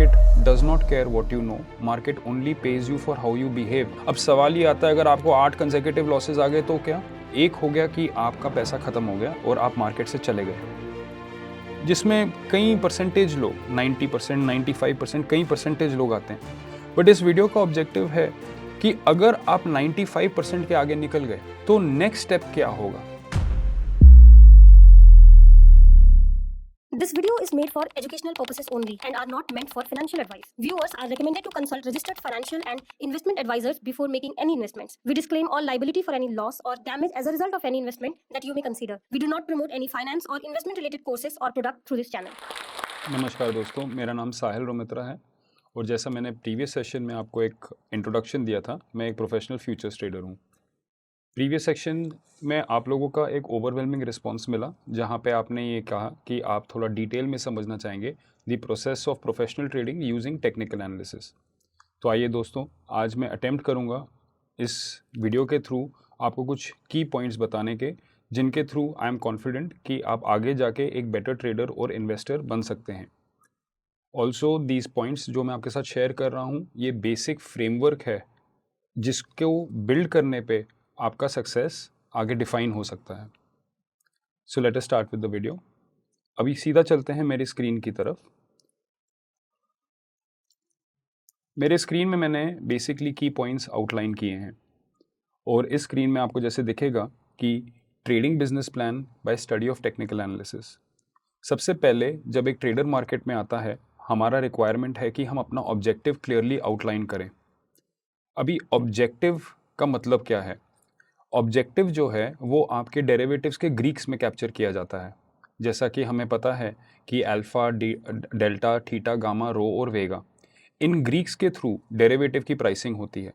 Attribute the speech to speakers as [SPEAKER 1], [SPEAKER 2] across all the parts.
[SPEAKER 1] Market does not care what you know, market only page you for how you behave. अब सवाल ये आता है, अगर आपको 8 कंसेक्यूटिव लॉसेज आ गए तो क्या? एक हो गया कि आपका पैसा खत्म हो गया और आप मार्केट से चले गए, जिसमें कई परसेंटेज लोग 90%, 95%, कई परसेंटेज लोग आते हैं। बट इस वीडियो का ऑब्जेक्टिव है कि अगर आप 95% के आगे निकल गए तो नेक्स्ट स्टेप क्या होगा।
[SPEAKER 2] This video is made for educational purposes only and are not meant for financial advice. Viewers are recommended to consult registered financial and investment advisors before making any investments. We disclaim all liability for any loss or damage as a result of any investment that you may consider. We do not promote any finance or investment related courses or product through this channel.
[SPEAKER 1] नमस्कार दोस्तों, मेरा नाम साहिल रोमित्रा है और जैसा मैंने previous session में आपको एक इंट्रोडक्शन दिया था, मैं एक प्रोफेशनल फ्यूचर्स ट्रेडर हूँ। प्रीवियस सेक्शन में आप लोगों का एक ओवरवेलमिंग रिस्पांस मिला, जहाँ पे आपने ये कहा कि आप थोड़ा डिटेल में समझना चाहेंगे the process of professional trading using technical analysis. तो आइए दोस्तों, आज मैं अटेम्प्ट करूँगा इस वीडियो के थ्रू आपको कुछ की पॉइंट्स बताने के, जिनके थ्रू आई एम कॉन्फिडेंट कि आप आगे जाके एक बेटर ट्रेडर और इन्वेस्टर बन सकते हैं। ऑल्सो दीज पॉइंट्स जो मैं आपके साथ शेयर कर रहा हूँ, ये बेसिक फ्रेमवर्क है जिसको बिल्ड करने पे आपका सक्सेस आगे डिफाइन हो सकता है। So let us start with the video. अभी सीधा चलते हैं मेरी स्क्रीन की तरफ। मेरे स्क्रीन में मैंने बेसिकली की पॉइंट्स आउटलाइन किए हैं और इस स्क्रीन में आपको जैसे दिखेगा कि trading business plan bye study of technical analysis. सबसे पहले जब एक ट्रेडर मार्केट में आता है, हमारा रिक्वायरमेंट है कि हम अपना ऑब्जेक्टिव क्लियरली आउटलाइन करें। अभी ऑब्जेक्टिव का मतलब क्या है? ऑब्जेक्टिव जो है वो आपके डेरिवेटिव्स के ग्रीक्स में कैप्चर किया जाता है। जैसा कि हमें पता है कि अल्फ़ा, डेल्टा, थीटा, गामा, रो और वेगा, इन ग्रीक्स के थ्रू डेरिवेटिव की प्राइसिंग होती है।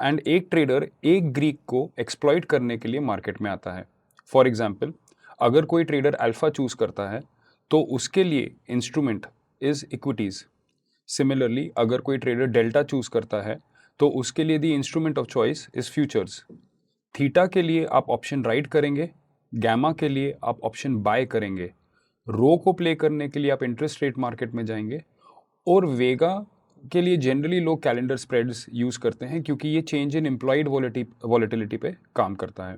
[SPEAKER 1] एंड एक ट्रेडर एक ग्रीक को एक्सप्लॉइट करने के लिए मार्केट में आता है। फॉर एग्जाम्पल, अगर कोई ट्रेडर अल्फ़ा चूज़ करता है तो उसके लिए इंस्ट्रूमेंट इज़ इक्विटीज़। सिमिलरली, अगर कोई ट्रेडर डेल्टा चूज़ करता है तो उसके लिए the instrument of choice is futures. Theta के लिए आप ऑप्शन राइट करेंगे, गैमा के लिए आप ऑप्शन बाय करेंगे, रो को प्ले करने के लिए आप इंटरेस्ट रेट मार्केट में जाएंगे, और वेगा के लिए जनरली लोग कैलेंडर स्प्रेड्स यूज़ करते हैं क्योंकि ये चेंज इन एम्प्लॉयड वॉलेटिलिटी पे काम करता है।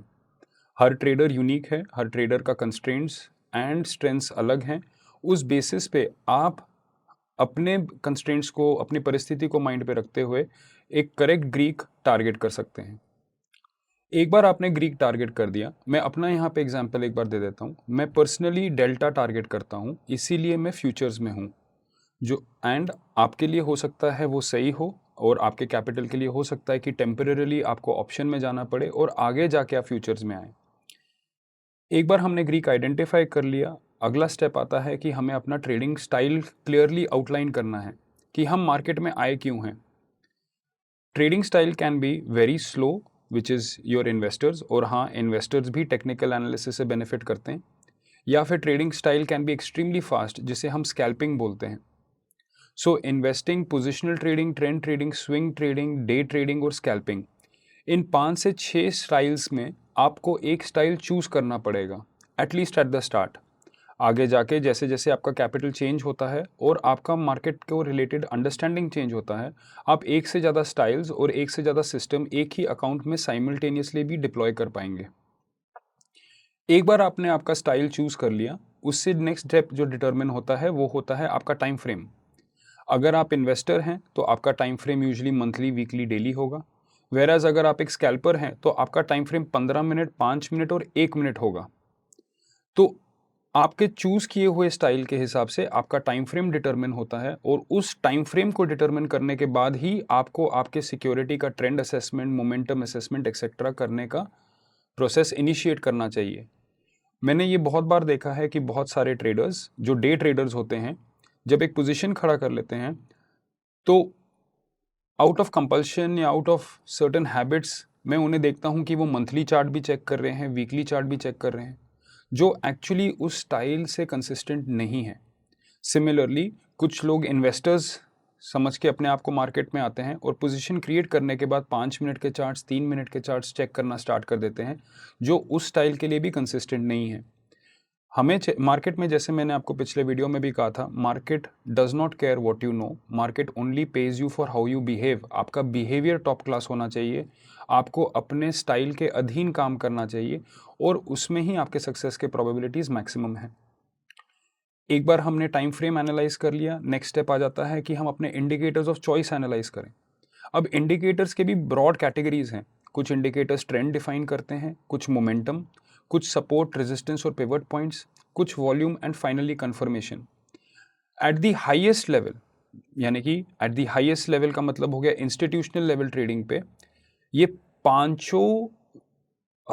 [SPEAKER 1] हर ट्रेडर यूनिक है, हर ट्रेडर का कंस्ट्रेंट्स एंड स्ट्रेंथ्स अलग हैं। उस बेसिस पे आप अपने कंस्ट्रेंट्स को, अपनी परिस्थिति को माइंड पे रखते हुए एक करेक्ट ग्रीक टारगेट कर सकते हैं। एक बार आपने ग्रीक टारगेट कर दिया, मैं अपना यहाँ पे एग्जांपल एक बार दे देता हूँ। मैं पर्सनली डेल्टा टारगेट करता हूँ, इसीलिए मैं फ्यूचर्स में हूँ। जो एंड आपके लिए हो सकता है वो सही हो, और आपके कैपिटल के लिए हो सकता है कि टेम्परेरली आपको ऑप्शन में जाना पड़े और आगे जाके आप फ्यूचर्स में आए। एक बार हमने ग्रीक आइडेंटिफाई कर लिया, अगला स्टेप आता है कि हमें अपना ट्रेडिंग स्टाइल क्लियरली आउटलाइन करना है कि हम मार्केट में आए क्यों हैं। Trading style can be very slow which is your investors, और हाँ, इन्वेस्टर्स भी टेक्निकल एनालिसिस से बेनिफिट करते हैं। या फिर trading style can be extremely fast, जिसे हम स्कैल्पिंग बोलते हैं। सो investing, positional trading, trend trading, swing trading, day trading और स्कैल्पिंग, इन 5 से 6 स्टाइल्स में आपको एक स्टाइल चूज़ करना पड़ेगा, एटलीस्ट एट द स्टार्ट। आगे जाके जैसे जैसे आपका कैपिटल चेंज होता है और आपका मार्केट को रिलेटेड अंडरस्टैंडिंग चेंज होता है, आप एक से ज़्यादा स्टाइल्स और एक से ज़्यादा सिस्टम एक ही अकाउंट में साइमल्टेनियसली भी डिप्लॉय कर पाएंगे। एक बार आपने आपका स्टाइल चूज़ कर लिया, उससे नेक्स्ट स्टेप जो डिटरमिन होता है वो होता है आपका टाइम फ्रेम। अगर आप इन्वेस्टर हैं तो आपका time frame usually monthly, weekly, daily होगा। वेराज अगर आप एक स्कैल्पर हैं तो आपका टाइम फ्रेम 15 मिनट, 5 मिनट और 1 मिनट होगा। तो आपके चूज़ किए हुए स्टाइल के हिसाब से आपका टाइम फ्रेम डिटरमिन होता है, और उस टाइम फ्रेम को डिटरमिन करने के बाद ही आपको आपके सिक्योरिटी का trend assessment, momentum assessment etcetera करने का प्रोसेस इनिशिएट करना चाहिए। मैंने ये बहुत बार देखा है कि बहुत सारे ट्रेडर्स जो डे ट्रेडर्स होते हैं, जब एक पोजीशन खड़ा कर लेते हैं तो आउट ऑफ कंपल्शन या आउट ऑफ सर्टेन हैबिट्स मैं उन्हें देखता हूँ कि वो मंथली चार्ट भी चेक कर रहे हैं, वीकली चार्ट भी चेक कर रहे हैं, जो एक्चुअली उस स्टाइल से कंसिस्टेंट नहीं है। सिमिलरली, कुछ लोग इन्वेस्टर्स समझ के अपने आप को मार्केट में आते हैं और पोजीशन क्रिएट करने के बाद 5 मिनट के चार्ट्स, 3 मिनट के चार्ट्स चेक करना स्टार्ट कर देते हैं, जो उस स्टाइल के लिए भी कंसिस्टेंट नहीं है। हमें मार्केट में, जैसे मैंने आपको पिछले वीडियो में भी कहा था, market does not care what you know, market only page you for how you behave. आपका बिहेवियर टॉप क्लास होना चाहिए, आपको अपने स्टाइल के अधीन काम करना चाहिए और उसमें ही आपके सक्सेस के प्रोबेबिलिटीज़ मैक्सिमम हैं। एक बार हमने टाइम फ्रेम एनालाइज कर लिया, नेक्स्ट स्टेप आ जाता है कि हम अपने इंडिकेटर्स ऑफ चॉइस एनालाइज करें। अब इंडिकेटर्स के भी ब्रॉड कैटेगरीज हैं। कुछ इंडिकेटर्स ट्रेंड डिफाइन करते हैं, कुछ मोमेंटम, कुछ सपोर्ट, रेजिस्टेंस और पिवट पॉइंट्स, कुछ volume and finally confirmation. At the highest level, यानी कि एट द हाईएस्ट लेवल का मतलब हो गया इंस्टीट्यूशनल लेवल ट्रेडिंग पे, ये पांचों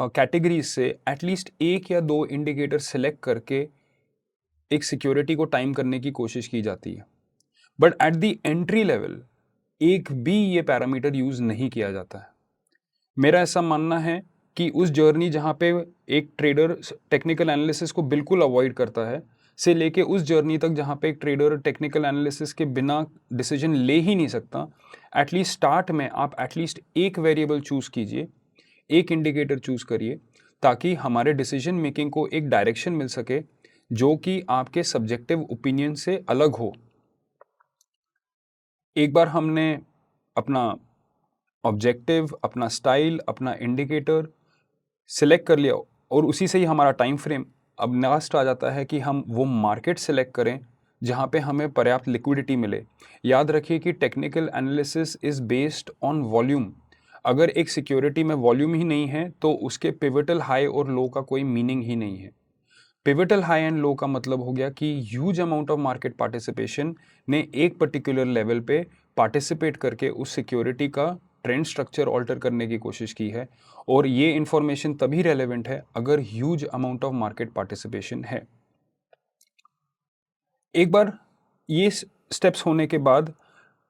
[SPEAKER 1] कैटेगरीज से एटलीस्ट एक या दो इंडिकेटर सिलेक्ट करके एक सिक्योरिटी को टाइम करने की कोशिश की जाती है। But at the entry level एक भी ये पैरामीटर यूज नहीं किया जाता है। मेरा ऐसा मानना है कि उस जर्नी जहाँ पे एक ट्रेडर टेक्निकल एनालिसिस को बिल्कुल अवॉइड करता है, से लेके उस जर्नी तक जहाँ पे एक ट्रेडर टेक्निकल एनालिसिस के बिना डिसीजन ले ही नहीं सकता, एटलीस्ट स्टार्ट में आप एटलीस्ट एक वेरिएबल चूज कीजिए, एक इंडिकेटर चूज करिए, ताकि हमारे डिसीजन मेकिंग को एक डायरेक्शन मिल सके जो कि आपके सब्जेक्टिव ओपिनियन से अलग हो। एक बार हमने अपना ऑब्जेक्टिव, अपना स्टाइल, अपना इंडिकेटर सिलेक्ट कर लिया और उसी से ही हमारा टाइम फ्रेम, अब लास्ट आ जाता है कि हम वो मार्केट सिलेक्ट करें जहाँ पे हमें पर्याप्त लिक्विडिटी मिले। याद रखिए कि technical analysis is based on volume. अगर एक सिक्योरिटी में वॉल्यूम ही नहीं है तो उसके पिवटल हाई और लो का कोई मीनिंग ही नहीं है। पिवटल हाई एंड लो का मतलब हो गया कि huge amount of market participation ने एक पर्टिकुलर लेवल पे पार्टिसिपेट करके उस सिक्योरिटी का ट्रेंड स्ट्रक्चर ऑल्टर करने की कोशिश की है, और ये इंफॉर्मेशन तभी रेलेवेंट है अगर huge amount of market participation है। एक बार ये स्टेप्स होने के बाद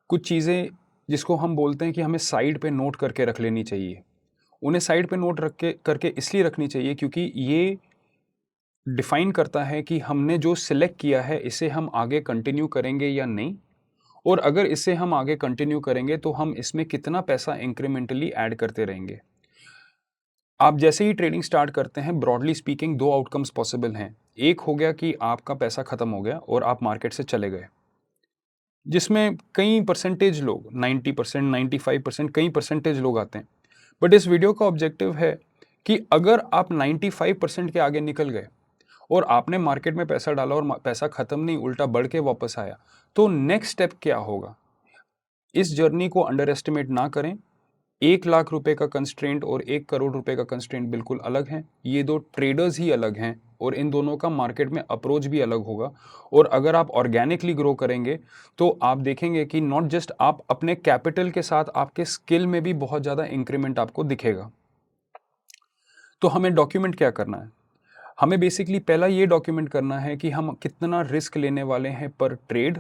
[SPEAKER 1] कुछ चीज़ें जिसको हम बोलते हैं कि हमें साइड पे नोट करके रख लेनी चाहिए। उन्हें साइड पे नोट रख के करके इसलिए रखनी चाहिए क्योंकि ये डिफाइन करता है कि हमने जो सिलेक्ट किया है इसे हम आगे कंटिन्यू करेंगे या नहीं, और अगर इसे हम आगे कंटिन्यू करेंगे तो हम इसमें कितना पैसा इंक्रीमेंटली ऐड करते रहेंगे। आप जैसे ही ट्रेडिंग स्टार्ट करते हैं, ब्रॉडली स्पीकिंग दो आउटकम्स पॉसिबल हैं। एक हो गया कि आपका पैसा खत्म हो गया और आप मार्केट से चले गए, जिसमें कई परसेंटेज लोग 90%, 95%, कई परसेंटेज लोग आते हैं। बट इस वीडियो का ऑब्जेक्टिव है कि अगर आप 95% के आगे निकल गए और आपने मार्केट में पैसा डाला और पैसा खत्म नहीं, उल्टा बढ़ के वापस आया, तो नेक्स्ट स्टेप क्या होगा। इस जर्नी को अंडर एस्टिमेट ना करें। 1 लाख रुपए का कंस्ट्रेंट और 1 करोड़ रुपए का कंस्ट्रेंट बिल्कुल अलग हैं। ये दो ट्रेडर्स ही अलग हैं और इन दोनों का मार्केट में अप्रोच भी अलग होगा। और अगर आप ऑर्गेनिकली ग्रो करेंगे तो आप देखेंगे कि नॉट जस्ट आप अपने कैपिटल के साथ आपके स्किल में भी बहुत ज़्यादा इंक्रीमेंट आपको दिखेगा। तो हमें डॉक्यूमेंट क्या करना है? हमें बेसिकली पहला ये डॉक्यूमेंट करना है कि हम कितना रिस्क लेने वाले हैं पर ट्रेड,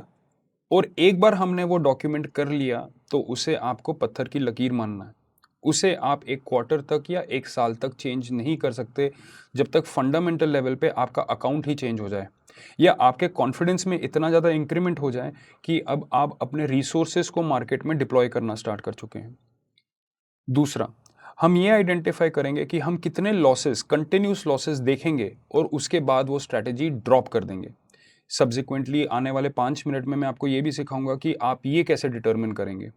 [SPEAKER 1] और एक बार हमने वो डॉक्यूमेंट कर लिया तो उसे आपको पत्थर की लकीर मानना है। उसे आप 1 क्वार्टर तक या 1 साल तक चेंज नहीं कर सकते जब तक फंडामेंटल लेवल पे आपका अकाउंट ही चेंज हो जाए या आपके कॉन्फिडेंस में इतना ज़्यादा इंक्रीमेंट हो जाए कि अब आप अपने रिसोर्सेज को मार्केट में डिप्लॉय करना स्टार्ट कर चुके हैं। दूसरा, हम ये आइडेंटिफाई करेंगे कि हम कितने लॉसेस, कंटिन्यूस लॉसेस देखेंगे और उसके बाद वो स्ट्रैटेजी ड्रॉप कर देंगे। सब्सिक्वेंटली आने वाले 5 मिनट में मैं आपको ये भी सिखाऊंगा कि आप ये कैसे डिटरमिन करेंगे।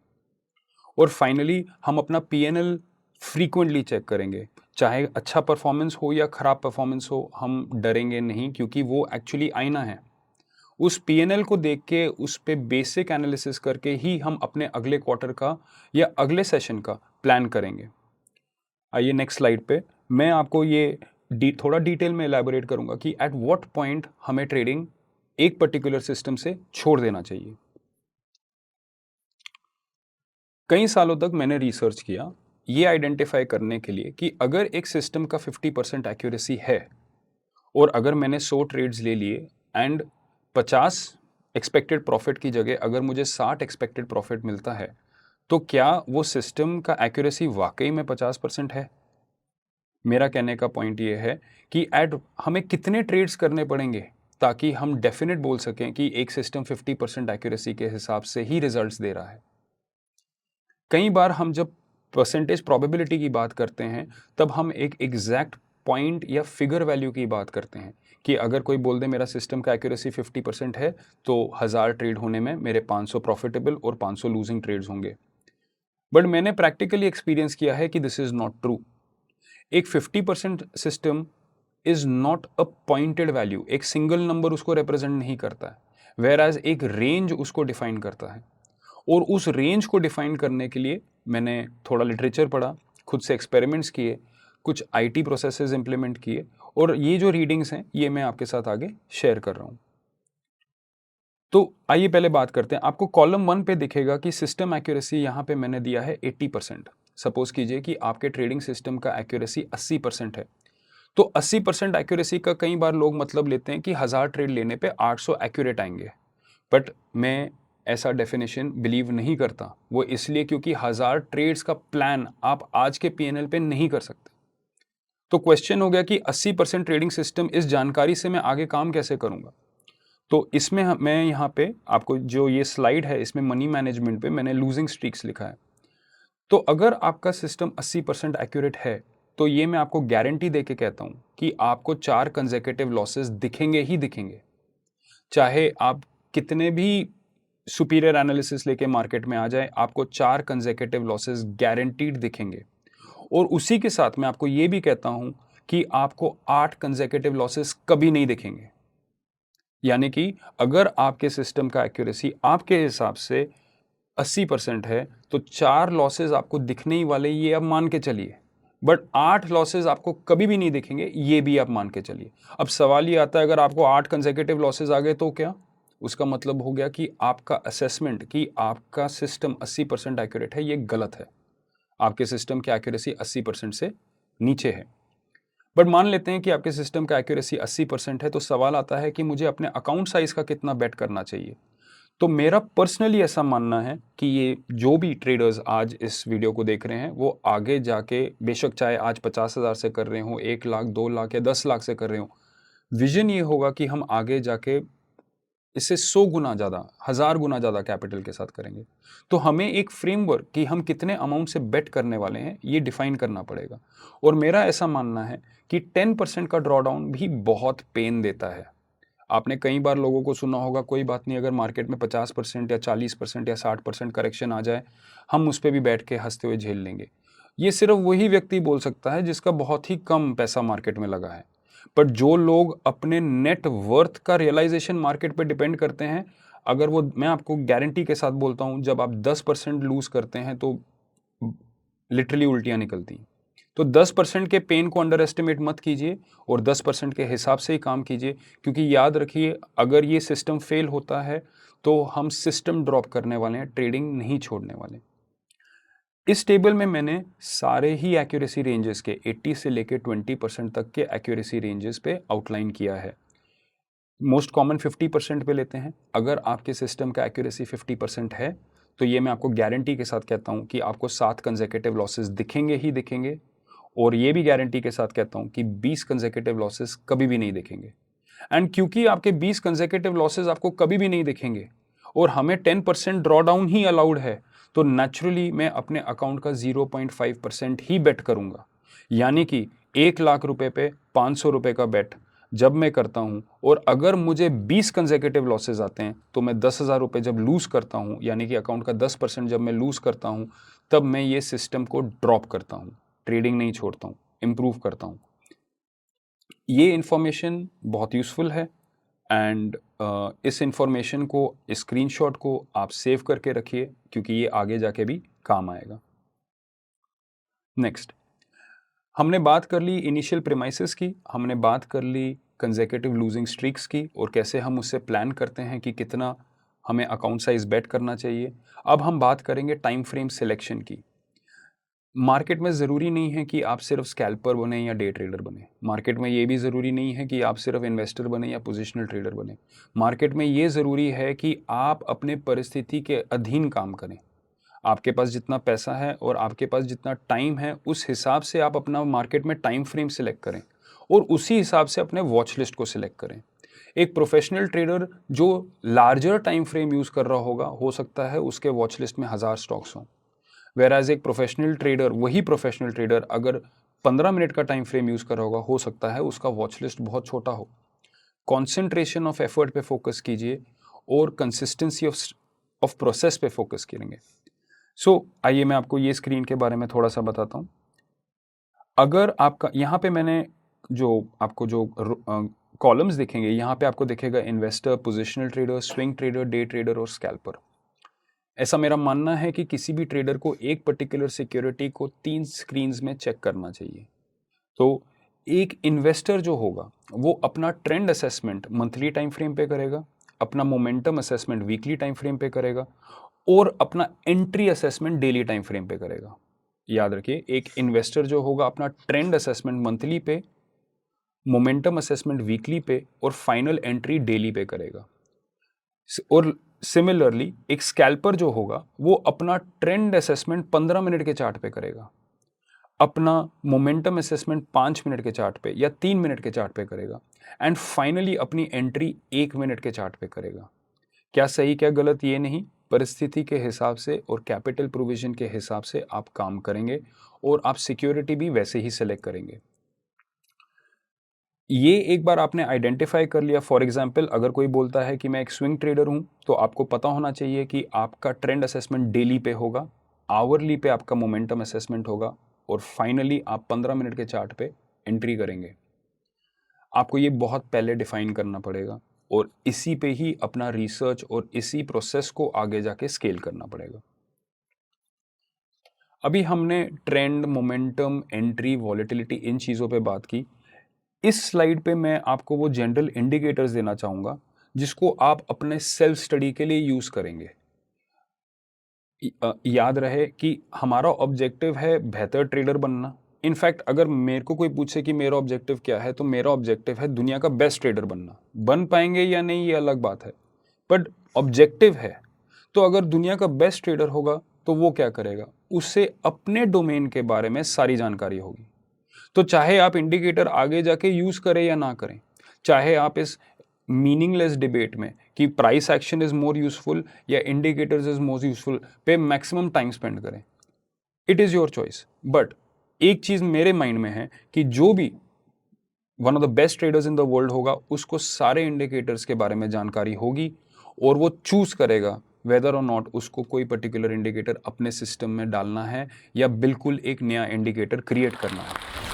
[SPEAKER 1] और फाइनली हम अपना पीएनएल फ्रीक्वेंटली चेक करेंगे, चाहे अच्छा परफॉर्मेंस हो या खराब परफॉर्मेंस हो, हम डरेंगे नहीं क्योंकि वो एक्चुअली आईना है। उस पीएनएल को देख के उस पे बेसिक एनालिसिस करके ही हम अपने अगले क्वार्टर का या अगले सेशन का प्लान करेंगे। आइए नेक्स्ट स्लाइड पे मैं आपको ये थोड़ा डिटेल में इलैबोरेट करूंगा कि एट व्हाट पॉइंट हमें ट्रेडिंग एक पर्टिकुलर सिस्टम से छोड़ देना चाहिए। कई सालों तक मैंने रिसर्च किया ये आइडेंटिफाई करने के लिए कि अगर एक सिस्टम का 50% एक्यूरेसी है और अगर मैंने 100 ट्रेड्स ले लिए एंड 50 एक्सपेक्टेड प्रॉफिट की जगह अगर मुझे 60 एक्सपेक्टेड प्रॉफिट मिलता है, तो क्या वो सिस्टम का एक्यूरेसी वाकई में 50% है? मेरा कहने का पॉइंट ये है कि हमें कितने ट्रेड्स करने पड़ेंगे ताकि हम डेफिनेट बोल सकें कि एक सिस्टम 50% एक्यूरेसी के हिसाब से ही रिजल्ट्स दे रहा है। कई बार हम जब परसेंटेज प्रोबेबिलिटी की बात करते हैं तब हम एक एग्जैक्ट पॉइंट या फिगर वैल्यू की बात करते हैं कि अगर कोई बोल दे मेरा सिस्टम का एक्यूरेसी 50% है तो 1000 ट्रेड होने में मेरे 500 प्रॉफिटेबल और 500 लूजिंग ट्रेड्स होंगे। बट मैंने प्रैक्टिकली एक्सपीरियंस किया है कि दिस इज नॉट ट्रू। एक 50% system is not a pointed value, एक सिंगल नंबर उसको रिप्रेजेंट नहीं करता है, वेयर एज एक रेंज उसको डिफाइन करता है। और उस रेंज को डिफाइन करने के लिए मैंने थोड़ा लिटरेचर पढ़ा, खुद से एक्सपेरिमेंट्स किए, कुछ आईटी प्रोसेसेस इंप्लीमेंट किए, और ये जो रीडिंग्स हैं ये मैं आपके साथ आगे शेयर कर रहा हूँ। तो आइए पहले बात करते हैं। आपको कॉलम 1 पे दिखेगा कि सिस्टम एक्यूरेसी यहाँ पे मैंने दिया है 80%। सपोज कीजिए कि आपके ट्रेडिंग सिस्टम का एक्यूरेसी 80% है, तो 80% एक्यूरेसी का कई बार लोग मतलब लेते हैं कि 1000 ट्रेड लेने पे 800 एक्यूरेट आएंगे। बट मैं ऐसा डेफिनेशन बिलीव नहीं करता। वो इसलिए क्योंकि 1000 ट्रेड्स का प्लान आप आज के पीएनएल पे नहीं कर सकते। तो क्वेश्चन हो गया कि 80% ट्रेडिंग सिस्टम, इस जानकारी से मैं आगे काम कैसे करूंगा। तो इसमें मैं यहाँ पे आपको जो ये स्लाइड है इसमें मनी मैनेजमेंट पे मैंने लूजिंग स्ट्रीक्स लिखा है। तो अगर आपका सिस्टम 80% एक्यूरेट है तो ये मैं आपको गारंटी दे के कहता हूँ कि आपको 4 कंसेक्यूटिव लॉसेस दिखेंगे ही दिखेंगे। चाहे आप कितने भी सुपीरियर एनालिसिस लेके मार्केट में आ जाए, आपको 4 कंसेक्यूटिव लॉसेस गारंटीड दिखेंगे। और उसी के साथ मैं आपको ये भी कहता हूं कि आपको 8 कंसेक्यूटिव लॉसेस कभी नहीं दिखेंगे। यानी कि अगर आपके सिस्टम का एक्यूरेसी आपके हिसाब से 80% है तो 4 लॉसेस आपको दिखने ही वाले, ये आप मान के चलिए। बट 8 लॉसेस आपको कभी भी नहीं दिखेंगे, ये भी आप मान के चलिए। अब सवाल ये आता है, अगर आपको 8 कंसेक्यूटिव लॉसेस आ गए तो क्या? उसका मतलब हो गया कि आपका असेसमेंट कि आपका सिस्टम 80% एक्यूरेट है, ये गलत है। आपके सिस्टम की एक्यूरेसी 80% से नीचे है। बट मान लेते हैं कि आपके सिस्टम का एक्यूरेसी 80% है, तो सवाल आता है कि मुझे अपने अकाउंट साइज का कितना बेट करना चाहिए। तो मेरा पर्सनली ऐसा मानना है कि ये जो भी ट्रेडर्स आज इस वीडियो को देख रहे हैं वो आगे जाके, बेशक चाहे आज 50,000 से कर रहे हो, 1 लाख, 2 लाख या 10 लाख से कर रहे हो, विजन ये होगा कि हम आगे जाके इससे 100 गुना ज़्यादा, 1000 गुना ज़्यादा कैपिटल के साथ करेंगे। तो हमें एक फ्रेमवर्क कि हम कितने अमाउंट से बेट करने वाले हैं ये डिफाइन करना पड़ेगा। और मेरा ऐसा मानना है कि 10% का ड्रॉडाउन भी बहुत पेन देता है। आपने कई बार लोगों को सुना होगा, कोई बात नहीं, अगर मार्केट में 50% या 40% या 60% करेक्शन आ जाए, हम उस पर भी बैठ के हंसते हुए झेल लेंगे। ये सिर्फ वही व्यक्ति बोल सकता है जिसका बहुत ही कम पैसा मार्केट में लगा है। बट जो लोग अपने नेट वर्थ का रियलाइजेशन मार्केट पे डिपेंड करते हैं, अगर वो, मैं आपको गारंटी के साथ बोलता हूँ, जब आप 10% लूज करते हैं तो लिटरली उल्टियाँ निकलती हैं। तो 10% के पेन को अंडर एस्टिमेट मत कीजिए और 10% के हिसाब से ही काम कीजिए, क्योंकि याद रखिए अगर ये सिस्टम फेल होता है तो हम सिस्टम ड्रॉप करने वाले हैं, ट्रेडिंग नहीं छोड़ने वाले। इस टेबल में मैंने सारे ही एक्यूरेसी रेंजेस के 80 से लेके 20% तक के एक्यूरेसी रेंजेस पे आउटलाइन किया है। मोस्ट कॉमन 50% पे लेते हैं। अगर आपके सिस्टम का एक्यूरेसी 50% है तो ये मैं आपको गारंटी के साथ कहता हूँ कि आपको 7 कंसेक्यूटिव लॉसेस दिखेंगे ही दिखेंगे। और ये भी गारंटी के साथ कहता हूँ कि 20 कंसेक्यूटिव लॉसेस कभी भी नहीं दिखेंगे। एंड क्योंकि आपके 20 कंसेक्यूटिव लॉसेस आपको कभी भी नहीं दिखेंगे और हमें 10% ड्रॉडाउन ही अलाउड है, तो नेचुरली मैं अपने अकाउंट का 0.5% ही बेट करूंगा। यानी कि 1 लाख रुपए पे 500 रुपए का बेट जब मैं करता हूं और अगर मुझे 20 कंसेक्यूटिव लॉसेज आते हैं तो मैं 10,000 रुपये जब लूज़ करता हूं, यानी कि अकाउंट का 10% जब मैं लूज़ करता हूं, तब मैं ये सिस्टम को ड्रॉप करता हूं, ट्रेडिंग नहीं छोड़ता हूं, इंप्रूव करता हूं। ये इन्फॉर्मेशन बहुत यूज़फुल है एंड इस इंफॉर्मेशन को, स्क्रीनशॉट को आप सेव करके रखिए क्योंकि ये आगे जाके भी काम आएगा। नेक्स्ट, हमने बात कर ली इनिशियल प्रीमाइसेस की, हमने बात कर ली कंसेक्यूटिव लूजिंग स्ट्रीक्स की और कैसे हम उससे प्लान करते हैं कि कितना हमें अकाउंट साइज बेट करना चाहिए। अब हम बात करेंगे टाइम फ्रेम सिलेक्शन की। मार्केट में ज़रूरी नहीं है कि आप सिर्फ स्कैल्पर बने या डे ट्रेडर बने। मार्केट में ये भी ज़रूरी नहीं है कि आप सिर्फ इन्वेस्टर बने या पोजिशनल ट्रेडर बने। मार्केट में ये ज़रूरी है कि आप अपने परिस्थिति के अधीन काम करें। आपके पास जितना पैसा है और आपके पास जितना टाइम है, उस हिसाब से आप अपना मार्केट में टाइम फ्रेम सिलेक्ट करें और उसी हिसाब से अपने वॉच लिस्ट को सिलेक्ट करें। एक प्रोफेशनल ट्रेडर जो लार्जर टाइम फ्रेम यूज़ कर रहा होगा, हो सकता है उसके वॉच लिस्ट में 1000 स्टॉक्स हों। वेराज एक प्रोफेशनल ट्रेडर, वही प्रोफेशनल ट्रेडर अगर 15 मिनट का टाइम फ्रेम यूज़ कर रहा होगा, हो सकता है उसका वॉच लिस्ट बहुत छोटा हो। कॉन्सेंट्रेशन ऑफ एफर्ट पे फोकस कीजिए और कंसिस्टेंसी ऑफ प्रोसेस पे फोकस करेंगे। आइए मैं आपको ये स्क्रीन के बारे में थोड़ा सा बताता हूँ। अगर आपका यहाँ पे मैंने जो कॉलम्स दिखेंगे, यहाँ पे आपको दिखेगा investor, positional trader, swing trader, day trader और स्कैल्पर। ऐसा मेरा मानना है कि किसी भी ट्रेडर को एक पर्टिकुलर सिक्योरिटी को 3 स्क्रीन्स में चेक करना चाहिए। तो एक इन्वेस्टर जो होगा वो अपना trend assessment monthly time frame पे करेगा, अपना momentum assessment weekly time frame पे करेगा और अपना entry assessment daily time frame पे करेगा। याद रखिए, एक इन्वेस्टर जो होगा अपना ट्रेंड असेसमेंट मंथली पे, मोमेंटम असेसमेंट वीकली पे और फाइनल एंट्री डेली पे करेगा। और सिमिलरली एक स्कैल्पर जो होगा वो अपना ट्रेंड असेसमेंट 15 मिनट के चार्ट पे करेगा, अपना मोमेंटम असेसमेंट 5 मिनट के चार्ट पे या 3 मिनट के चार्ट पे करेगा एंड फाइनली अपनी एंट्री 1 मिनट के चार्ट पे करेगा। क्या सही क्या गलत ये नहीं, परिस्थिति के हिसाब से और कैपिटल प्रोविजन के हिसाब से आप काम करेंगे और आप सिक्योरिटी भी वैसे ही सेलेक्ट करेंगे। ये एक बार आपने आइडेंटिफाई कर लिया। फॉर एग्जांपल, अगर कोई बोलता है कि मैं एक स्विंग ट्रेडर हूं, तो आपको पता होना चाहिए कि आपका ट्रेंड असेसमेंट डेली पे होगा, आवरली पे आपका मोमेंटम असेसमेंट होगा और फाइनली आप 15 मिनट के चार्ट पे एंट्री करेंगे। आपको ये बहुत पहले डिफाइन करना पड़ेगा और इसी पे ही अपना रिसर्च और इसी प्रोसेस को आगे जाके स्केल करना पड़ेगा। अभी हमने ट्रेंड, मोमेंटम, एंट्री, वॉलेटिलिटी, इन चीज़ों पे बात की। इस स्लाइड पे मैं आपको वो जनरल इंडिकेटर्स देना चाहूँगा जिसको आप अपने सेल्फ स्टडी के लिए यूज़ करेंगे। याद रहे कि हमारा ऑब्जेक्टिव है बेहतर ट्रेडर बनना। इनफैक्ट अगर मेरे को कोई पूछे कि मेरा ऑब्जेक्टिव क्या है, तो मेरा ऑब्जेक्टिव है दुनिया का बेस्ट ट्रेडर बनना। बन पाएंगे या नहीं ये अलग बात है, बट ऑब्जेक्टिव है। तो अगर दुनिया का बेस्ट ट्रेडर होगा तो वो क्या करेगा, उससे अपने डोमेन के बारे में सारी जानकारी होगी। तो चाहे आप इंडिकेटर आगे जाके यूज करें या ना करें, चाहे आप इस मीनिंगलेस डिबेट में कि price action is more useful या इंडिकेटर्स इज मोर यूजफुल पे मैक्सिमम टाइम स्पेंड करें, it is your choice. But एक चीज मेरे माइंड में है कि जो भी one of the best traders in the world होगा उसको सारे इंडिकेटर्स के बारे में जानकारी होगी और वो चूज करेगा वेदर और नॉट उसको कोई पर्टिकुलर इंडिकेटर अपने सिस्टम में डालना है या बिल्कुल एक नया इंडिकेटर क्रिएट करना है।